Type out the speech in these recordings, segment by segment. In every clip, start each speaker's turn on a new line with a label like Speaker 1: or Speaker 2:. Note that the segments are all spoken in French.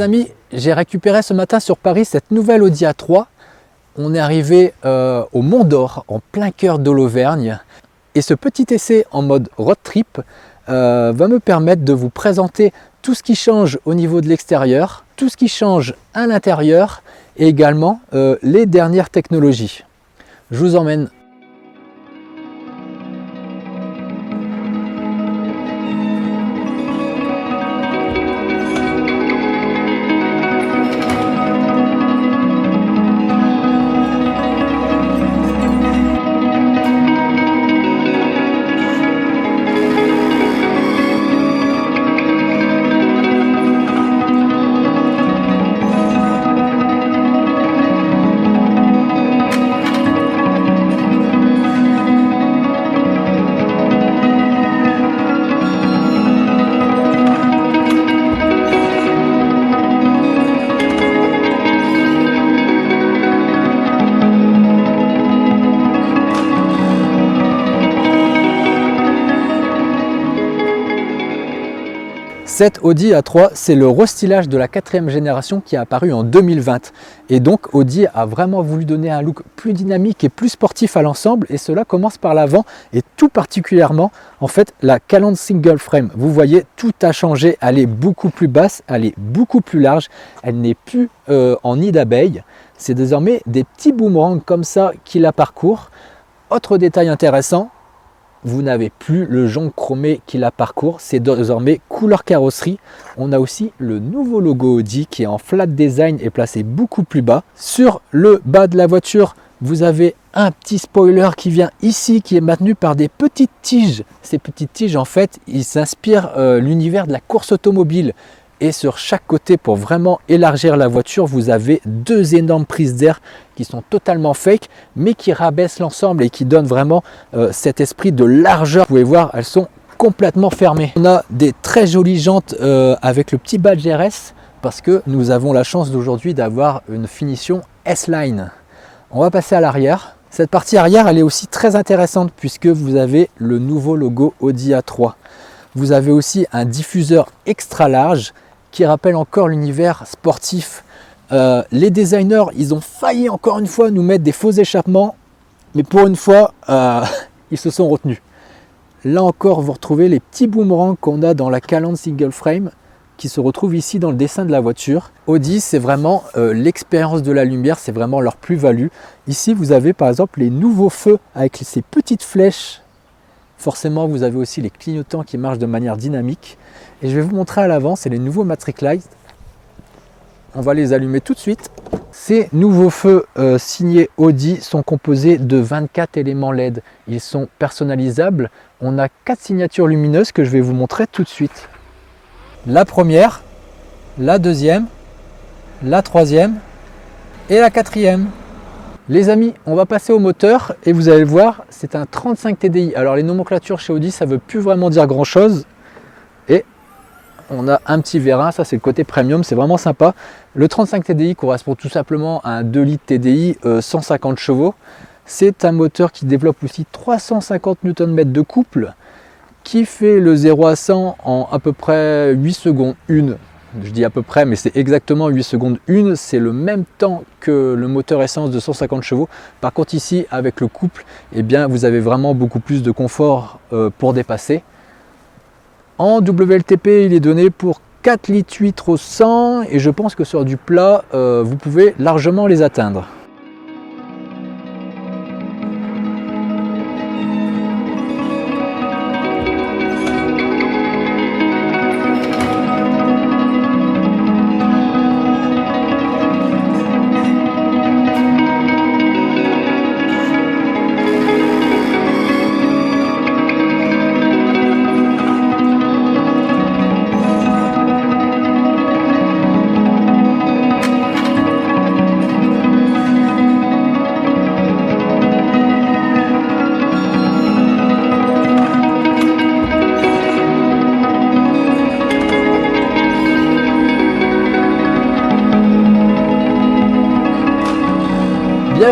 Speaker 1: Les amis, j'ai récupéré ce matin sur Paris cette nouvelle Audi A3. On est arrivé au Mont d'Or, en plein cœur de l'Auvergne. Et ce petit essai en mode road trip va me permettre de vous présenter tout ce qui change au niveau de l'extérieur, tout ce qui change à l'intérieur et également les dernières technologies. Je vous emmène. Cette Audi A3, c'est le restylage de la 4e génération qui est apparu en 2020. Et donc Audi a vraiment voulu donner un look plus dynamique et plus sportif à l'ensemble. Et cela commence par l'avant et tout particulièrement en fait la calandre single frame. Vous voyez, tout a changé. Elle est beaucoup plus basse, elle est beaucoup plus large. Elle n'est plus en nid d'abeille. C'est désormais des petits boomerangs comme ça qui la parcourent. Autre détail intéressant, vous n'avez plus le jonc chromé qui la parcourt, c'est désormais couleur carrosserie. On a aussi le nouveau logo Audi qui est en flat design et placé beaucoup plus bas. Sur le bas de la voiture, vous avez un petit spoiler qui vient ici, qui est maintenu par des petites tiges. Ces petites tiges, en fait, ils s'inspirent l'univers de la course automobile. Et sur chaque côté, pour vraiment élargir la voiture, vous avez deux énormes prises d'air qui sont totalement fake, mais qui rabaissent l'ensemble et qui donnent vraiment cet esprit de largeur. Vous pouvez voir, elles sont complètement fermées. On a des très jolies jantes avec le petit badge RS, parce que nous avons la chance d'aujourd'hui d'avoir une finition S-Line. On va passer à l'arrière. Cette partie arrière, elle est aussi très intéressante, puisque vous avez le nouveau logo Audi A3. Vous avez aussi un diffuseur extra large, qui rappelle encore l'univers sportif. Les designers, ils ont failli encore une fois nous mettre des faux échappements, mais pour une fois, ils se sont retenus. Là encore, vous retrouvez les petits boomerangs qu'on a dans la calandre single frame, qui se retrouvent ici dans le dessin de la voiture. Audi, c'est vraiment l'expérience de la lumière, c'est vraiment leur plus-value. Ici, vous avez par exemple les nouveaux feux avec ces petites flèches. Forcément, vous avez aussi les clignotants qui marchent de manière dynamique. Et je vais vous montrer à l'avant, c'est les nouveaux Matrix Lights. On va les allumer tout de suite. Ces nouveaux feux signés Audi sont composés de 24 éléments LED. Ils sont personnalisables. On a 4 signatures lumineuses que je vais vous montrer tout de suite. La première, la deuxième, la troisième et la quatrième. Les amis, on va passer au moteur et vous allez le voir, c'est un 35 TDI. Alors les nomenclatures chez Audi, ça ne veut plus vraiment dire grand chose. Et on a un petit vérin, ça c'est le côté premium, c'est vraiment sympa. Le 35 TDI correspond tout simplement à un 2 litres TDI 150 chevaux. C'est un moteur qui développe aussi 350 Nm de couple, qui fait le 0 à 100 en à peu près 8 secondes 1. Je dis à peu près, mais c'est exactement 8 secondes 1. C'est le même temps que le moteur essence de 150 chevaux. Par contre ici, avec le couple, eh bien, vous avez vraiment beaucoup plus de confort pour dépasser. En WLTP, il est donné pour 4 litres 8 au 100 et je pense que sur du plat, vous pouvez largement les atteindre.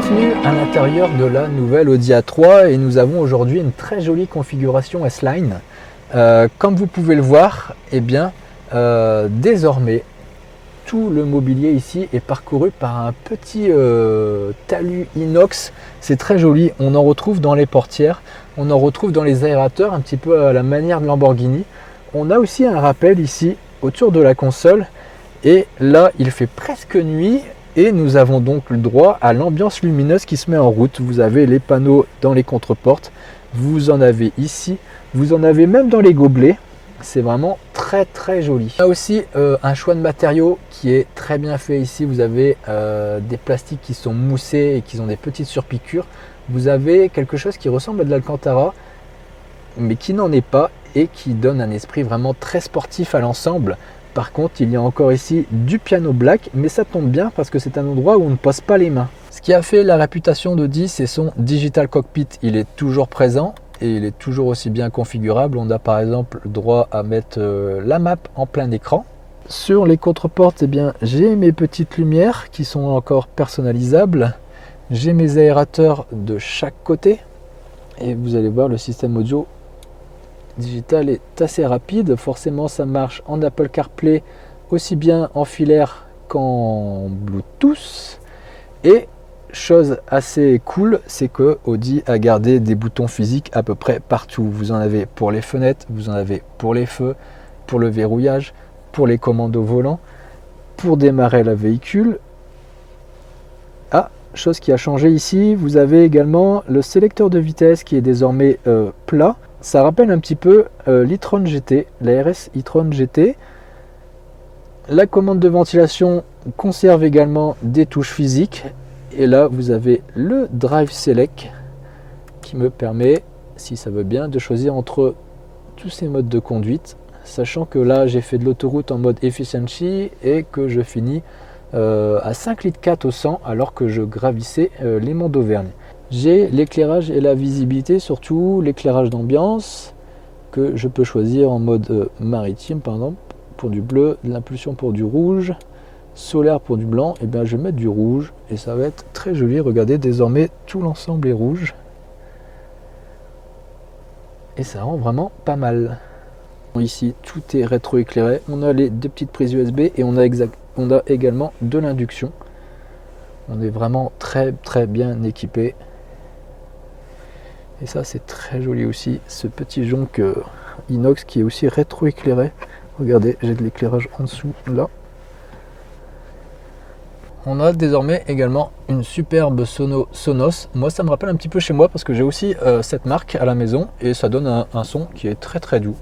Speaker 1: Bienvenue à l'intérieur de la nouvelle Audi A3 et nous avons aujourd'hui une très jolie configuration S-Line. Comme vous pouvez le voir, eh bien, désormais tout le mobilier ici est parcouru par un petit talus inox. C'est très joli. On en retrouve dans les portières, on en retrouve dans les aérateurs, un petit peu à la manière de Lamborghini. On a aussi un rappel ici autour de la console. Et là, il fait presque nuit et nous avons donc le droit à l'ambiance lumineuse qui se met en route. Vous avez les panneaux dans les contreportes, vous en avez ici, vous en avez même dans les gobelets. C'est vraiment très très joli. Il y a aussi un choix de matériaux qui est très bien fait ici. Vous avez des plastiques qui sont moussés et qui ont des petites surpiqûres. Vous avez quelque chose qui ressemble à de l'Alcantara, mais qui n'en est pas et qui donne un esprit vraiment très sportif à l'ensemble. Par contre, il y a encore ici du piano black, mais ça tombe bien parce que c'est un endroit où on ne pose pas les mains. Ce qui a fait la réputation d'Audi, c'est son Digital Cockpit. Il est toujours présent et il est toujours aussi bien configurable. On a par exemple le droit à mettre la map en plein écran. Sur les contreportes, eh bien, j'ai mes petites lumières qui sont encore personnalisables. J'ai mes aérateurs de chaque côté. Et vous allez voir, le système audio digital est assez rapide. Forcément, ça marche en Apple CarPlay aussi bien en filaire qu'en Bluetooth. Et chose assez cool, c'est que Audi a gardé des boutons physiques à peu près partout. Vous en avez pour les fenêtres, vous en avez pour les feux, pour le verrouillage, pour les commandes au volant, pour démarrer le véhicule. Ah, chose qui a changé ici, vous avez également le sélecteur de vitesse qui est désormais plat. Ça rappelle un petit peu l'e-tron GT, la RS e-tron GT. La commande de ventilation conserve également des touches physiques. Et là, vous avez le Drive Select qui me permet, si ça veut bien, de choisir entre tous ces modes de conduite. Sachant que là, j'ai fait de l'autoroute en mode Efficiency et que je finis à 5,4 litres au 100 alors que je gravissais les monts d'Auvergne. J'ai l'éclairage et la visibilité, surtout l'éclairage d'ambiance que je peux choisir en mode maritime par exemple, pour du bleu, de l'impulsion pour du rouge, solaire pour du blanc. Et bien je vais mettre du rouge et ça va être très joli. Regardez, désormais tout l'ensemble est rouge et ça rend vraiment pas mal. Ici tout est rétroéclairé, on a les deux petites prises USB et on a également de l'induction. On est vraiment très très bien équipé. Et ça c'est très joli aussi, ce petit jonc inox qui est aussi rétroéclairé. Regardez, j'ai de l'éclairage en dessous là. On a désormais également une superbe Sonos. Moi ça me rappelle un petit peu chez moi parce que j'ai aussi cette marque à la maison et ça donne un son qui est très très doux.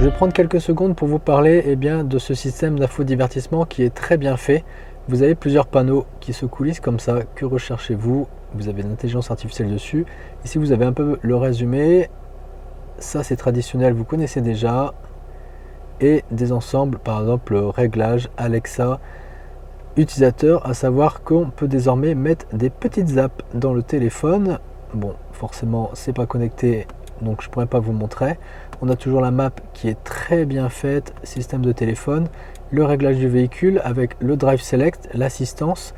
Speaker 1: Je vais prendre quelques secondes pour vous parler de ce système d'infodivertissement qui est très bien fait. Vous avez plusieurs panneaux qui se coulissent comme ça. Que recherchez-vous? Vous avez l'intelligence artificielle dessus. Ici, vous avez un peu le résumé. Ça, c'est traditionnel, vous connaissez déjà. Et des ensembles, par exemple, réglage, Alexa, utilisateur, à savoir qu'on peut désormais mettre des petites apps dans le téléphone. Bon, forcément, c'est pas connecté, donc je pourrais pas vous montrer. On a toujours la map qui est très bien faite, système de téléphone, le réglage du véhicule avec le Drive Select, l'assistance.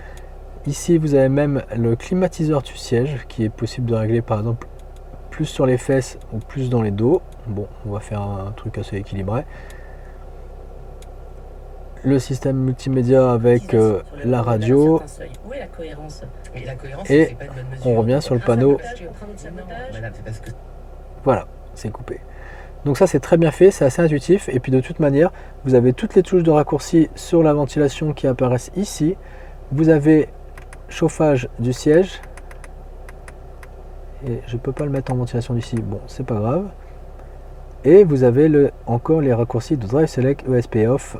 Speaker 1: Ici, vous avez même le climatiseur du siège qui est possible de régler par exemple plus sur les fesses ou plus dans les dos. Bon, on va faire un truc assez équilibré. Le système multimédia avec la radio. Et on revient sur le panneau. Voilà, c'est coupé. Donc ça c'est très bien fait, c'est assez intuitif. Et puis de toute manière, vous avez toutes les touches de raccourci sur la ventilation qui apparaissent ici. Vous avez chauffage du siège. Et je ne peux pas le mettre en ventilation d'ici, bon c'est pas grave. Et vous avez encore les raccourcis de Drive Select, ESP Off,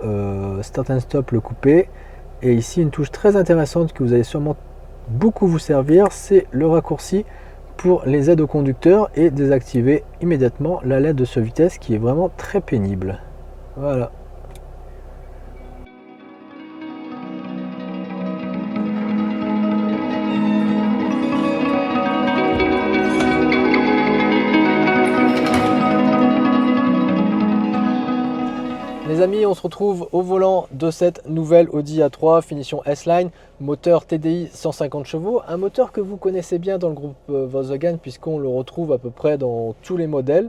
Speaker 1: Start and Stop, le coupé. Et ici une touche très intéressante que vous allez sûrement beaucoup vous servir, c'est le raccourci pour les aides au conducteur et désactiver immédiatement la LED de ce vitesse qui est vraiment très pénible. Voilà. Les amis, on se retrouve au volant de cette nouvelle Audi A3 finition S-Line, moteur TDI 150 chevaux, un moteur que vous connaissez bien dans le groupe Volkswagen puisqu'on le retrouve à peu près dans tous les modèles.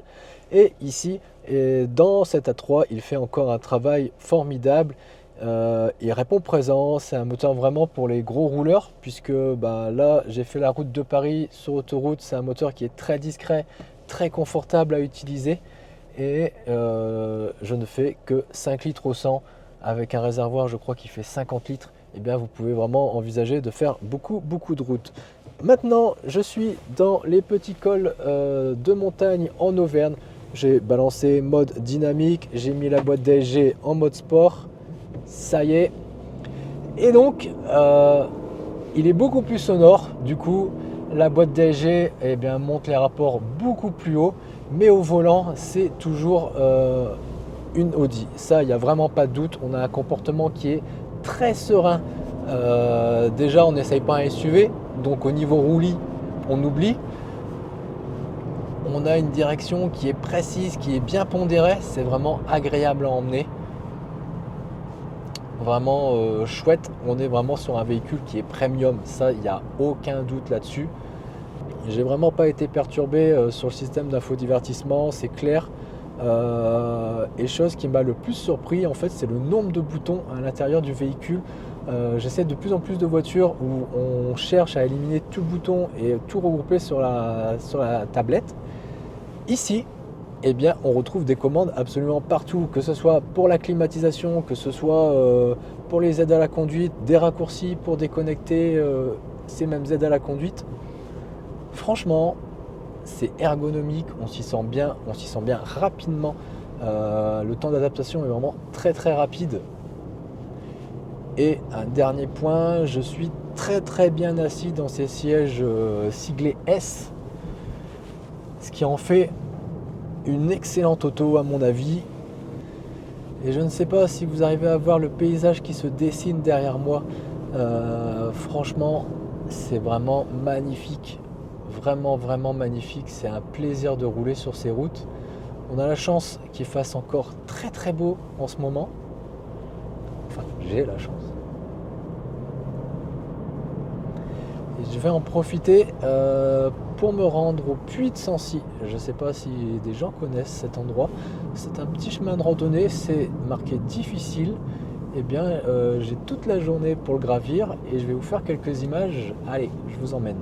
Speaker 1: Et ici, dans cette A3, il fait encore un travail formidable. Il répond présent, c'est un moteur vraiment pour les gros rouleurs puisque là, j'ai fait la route de Paris sur autoroute. C'est un moteur qui est très discret, très confortable à utiliser. Et je ne fais que 5 litres au 100 avec un réservoir, je crois, qui fait 50 litres. Et bien, vous pouvez vraiment envisager de faire beaucoup de routes. Maintenant, je suis dans les petits cols de montagne en Auvergne. J'ai balancé mode dynamique, j'ai mis la boîte DSG en mode sport. Ça y est. Et donc, il est beaucoup plus sonore. Du coup, la boîte DSG monte les rapports beaucoup plus haut. Mais au volant, c'est toujours une Audi. Ça, il n'y a vraiment pas de doute. On a un comportement qui est très serein. Déjà, on n'essaye pas un SUV. Donc, au niveau roulis, on oublie. On a une direction qui est précise, qui est bien pondérée. C'est vraiment agréable à emmener. Vraiment chouette. On est vraiment sur un véhicule qui est premium. Ça, il n'y a aucun doute là-dessus. J'ai vraiment pas été perturbé sur le système d'infodivertissement, c'est clair. Et chose qui m'a le plus surpris, en fait, c'est le nombre de boutons à l'intérieur du véhicule. J'essaie de plus en plus de voitures où on cherche à éliminer tout bouton et tout regrouper sur la tablette. Ici, on retrouve des commandes absolument partout, que ce soit pour la climatisation, que ce soit pour les aides à la conduite, des raccourcis pour déconnecter ces mêmes aides à la conduite. Franchement, c'est ergonomique, on s'y sent bien rapidement. Le temps d'adaptation est vraiment très rapide. Et un dernier point, je suis très bien assis dans ces sièges siglés S, ce qui en fait une excellente auto à mon avis. Et je ne sais pas si vous arrivez à voir le paysage qui se dessine derrière moi. Franchement, c'est vraiment magnifique. Vraiment magnifique. C'est un plaisir de rouler sur ces routes. On a la chance qu'il fasse encore très beau en ce moment. Enfin, j'ai la chance. Et je vais en profiter pour me rendre au Puy de Sancy. Je ne sais pas si des gens connaissent cet endroit. C'est un petit chemin de randonnée. C'est marqué difficile. J'ai toute la journée pour le gravir et je vais vous faire quelques images. Allez, je vous emmène.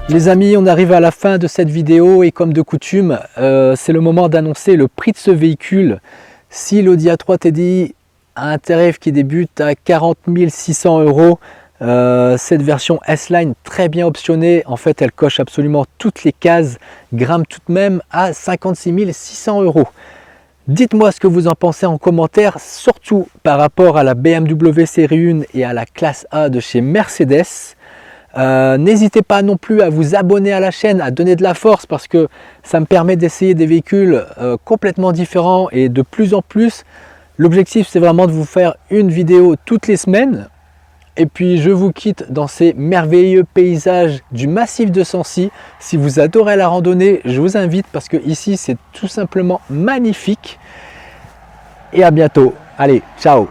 Speaker 1: Les amis, on arrive à la fin de cette vidéo et comme de coutume, c'est le moment d'annoncer le prix de ce véhicule. Si l'Audi A3 TDI a un tarif qui débute à 40 600 €, Cette version S-Line très bien optionnée, en fait elle coche absolument toutes les cases, grimpe tout de même à 56 600 €. Dites-moi ce que vous en pensez en commentaire, surtout par rapport à la BMW série 1 et à la classe A de chez Mercedes. N'hésitez pas non plus à vous abonner à la chaîne, à donner de la force parce que ça me permet d'essayer des véhicules complètement différents et de plus en plus. L'objectif c'est vraiment de vous faire une vidéo toutes les semaines. Et puis je vous quitte dans ces merveilleux paysages du massif de Sancy. Si vous adorez la randonnée, je vous invite parce que ici c'est tout simplement magnifique. Et à bientôt. Allez, ciao!